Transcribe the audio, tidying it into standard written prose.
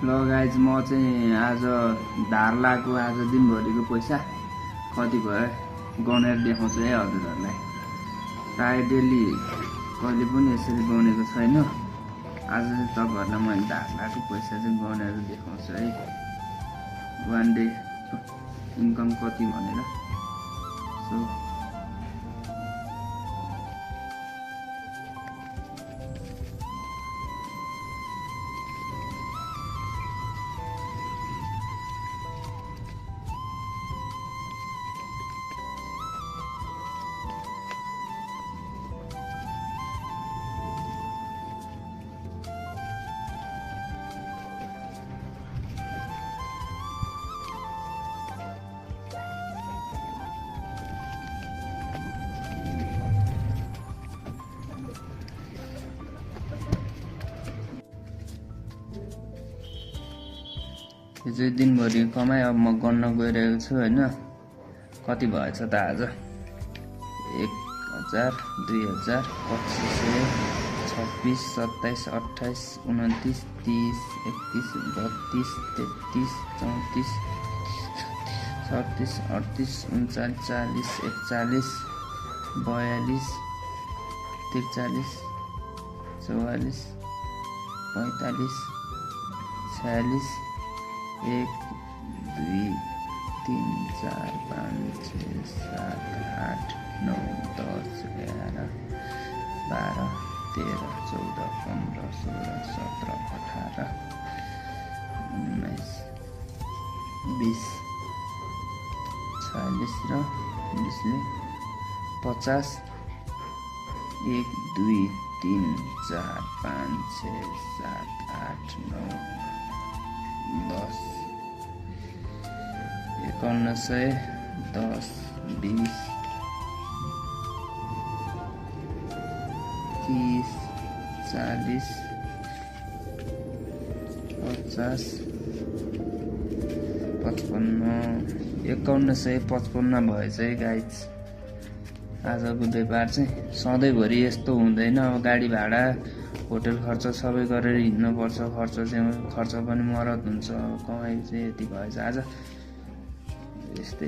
ल गाइज म चाहिँ आज धारलाको आज दिनभरिको पैसा कति भयो गनेर देखाउँछु है हजुरहरूलाई। प्राय डेली कहिले पनि यसरी गनेको छैन। आज चाहिँ तपाईँहरूलाई मैले धारलाको पैसा चाहिँ गनेर देखाउँछु है, वान डे इन्कम कति भनेर। सो यो चाहिँ दिनभरि कमाइ अब म गन्न गइरहेको छु हैन। कति भएछ त आज 1000, 2000, 2500, 26, 27, 28, 29, 30, 31, 32, 33, 34, 38, 39, 40, 41, 42, 43, 44, 45, 46, 1, 2, 3, 4, 5, 6, 7, 8, 9, 10, 11, 12, 13, 14, 15, 16, 17, 18, 19, 20, 40 र 20ले 50, 1, 2, 3, 4, 5, 6, 7, 8, 9, 10, 5100, 10, 20, 30, 40, 50, 55, 5155 भएछ है गाइज। आजको व्यापार चाहिँ सधैँभरि यस्तो हुँदैन। अब गाडी भाडा होटल खर्च सबै गरेर हिँड्नुपर्छ। खर्च पनि मरद हुन्छ। कमाइ चाहिँ यति भएछ आज। यस्तै